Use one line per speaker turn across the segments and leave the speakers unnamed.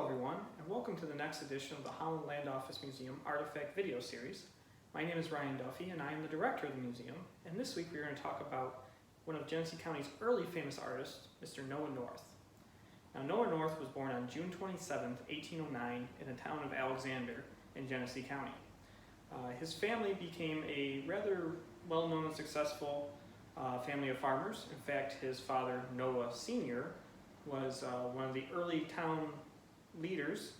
everyone, and welcome to the next edition of the Holland Land Office Museum Artifact Video Series. My name is Ryan Duffy, and I am the director of the museum, and this week we are going to talk about one of Genesee County's early famous artists, Mr. Noah North. Now, Noah North was born on June 27, 1809, in the town of Alexander in Genesee County. His family became a rather well-known and successful family of farmers. In fact, his father, Noah Sr., was one of the early town leaders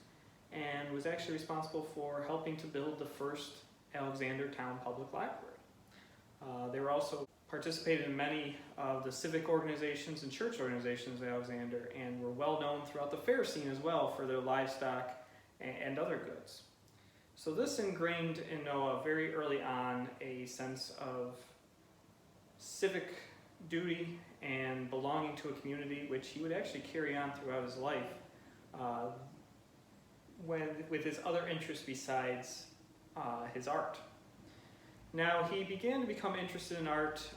and was actually responsible for helping to build the first Alexander Town Public Library. They were also participated in many of the civic organizations and church organizations of Alexander and were well known throughout the fair scene as well for their livestock and other goods. So this ingrained in Noah very early on a sense of civic duty and belonging to a community, which he would actually carry on throughout his life with his other interests besides his art. Now, he began to become interested in art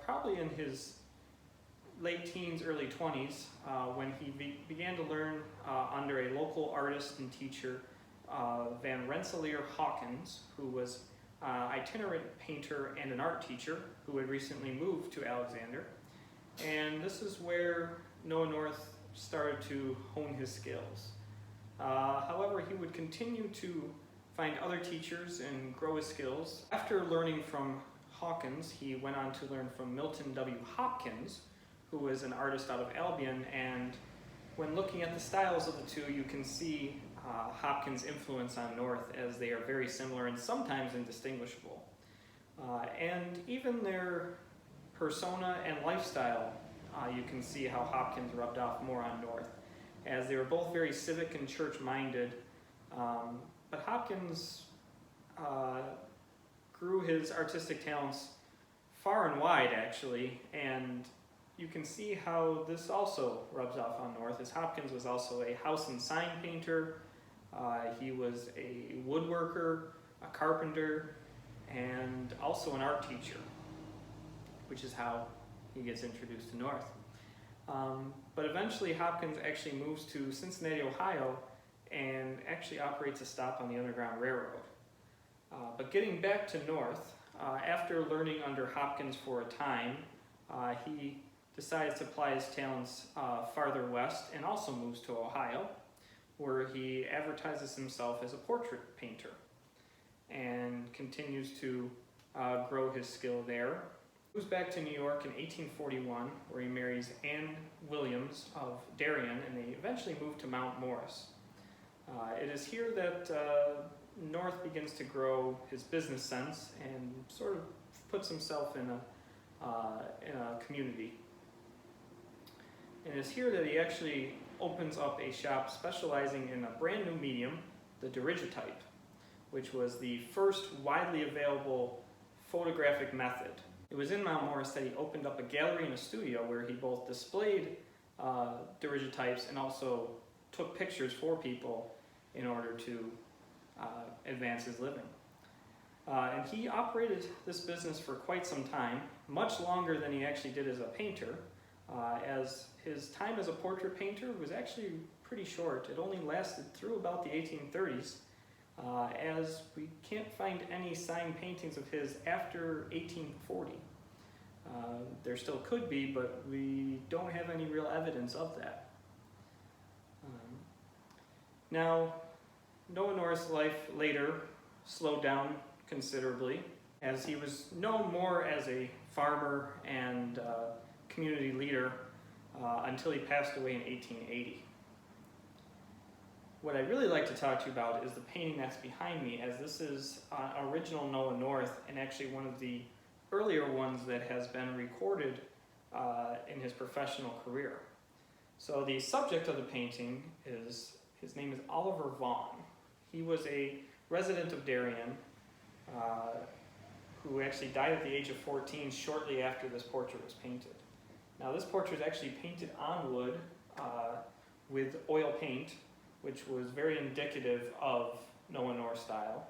probably in his late teens, early 20s, when he began to learn under a local artist and teacher, Van Rensselaer Hawkins, who was itinerant painter and an art teacher who had recently moved to Alexander. And this is where Noah North started to hone his skills. However, he would continue to find other teachers and grow his skills. After learning from Hawkins, he went on to learn from Milton W. Hopkins, who was an artist out of Albion, and when looking at the styles of the two, you can see Hopkins' influence on North, as they are very similar and sometimes indistinguishable. And even their persona and lifestyle, you can see how Hopkins rubbed off more on North, as they were both very civic and church-minded. But Hopkins grew his artistic talents far and wide, actually, and you can see how this also rubs off on North, as Hopkins was also a house and sign painter. He was a woodworker, a carpenter, and also an art teacher, which is how he gets introduced to North. But eventually Hopkins actually moves to Cincinnati, Ohio, and actually operates a stop on the Underground Railroad. But getting back to North, after learning under Hopkins for a time, he decides to apply his talents farther west and also moves to Ohio, where he advertises himself as a portrait painter and continues to grow his skill there. He moves back to New York in 1841, where he marries Anne Williams of Darien, and they eventually move to Mount Morris. It is here that North begins to grow his business sense and sort of puts himself in a community. And it's here that he actually opens up a shop specializing in a brand new medium, the daguerreotype, which was the first widely available photographic method. It was in Mount Morris that he opened up a gallery and a studio where he both displayed daguerreotypes and also took pictures for people in order to advance his living. And he operated this business for quite some time, much longer than he actually did as a painter, as his time as a portrait painter was actually pretty short. It only lasted through about the 1830s, as we can't find any signed paintings of his after 1840. There still could be, but we don't have any real evidence of that. Now, Noah North's life later slowed down considerably, as he was known more as a farmer and community leader until he passed away in 1880. What I'd really like to talk to you about is the painting that's behind me, as this is original Noah North, and actually one of the earlier ones that has been recorded in his professional career. So the subject of the painting is, his name is Oliver Vaughn. He was a resident of Darien who actually died at the age of 14 shortly after this portrait was painted. Now, this portrait is actually painted on wood with oil paint, which was very indicative of Noah North style.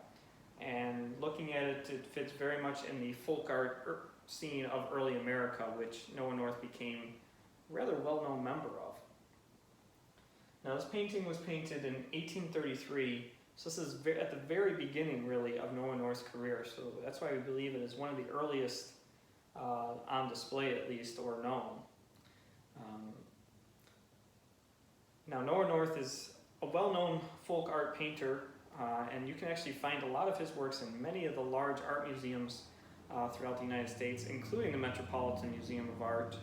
And looking at it, it fits very much in the folk art scene of early America, which Noah North became a rather well-known member of. Now this painting was painted in 1833, so this is at the very beginning really of Noah North's career, so that's why we believe it is one of the earliest on display at least, or known. Now Noah North is a well-known folk art painter, and you can actually find a lot of his works in many of the large art museums throughout the United States, including the Metropolitan Museum of Art.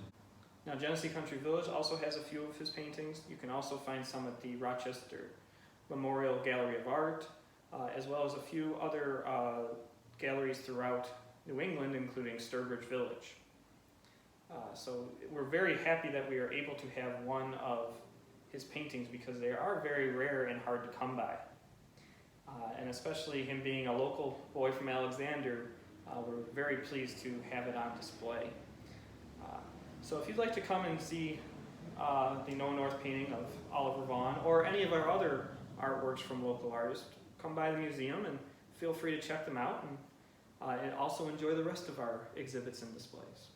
Now Genesee Country Village also has a few of his paintings. You can also find some at the Rochester Memorial Gallery of Art, as well as a few other galleries throughout New England, including Sturbridge Village. So we're very happy that we are able to have one of his paintings because they are very rare and hard to come by. And especially him being a local boy from Alexander, we're very pleased to have it on display. So if you'd like to come and see the Noah North painting of Oliver Vaughan or any of our other artworks from local artists, come by the museum and feel free to check them out and also enjoy the rest of our exhibits and displays.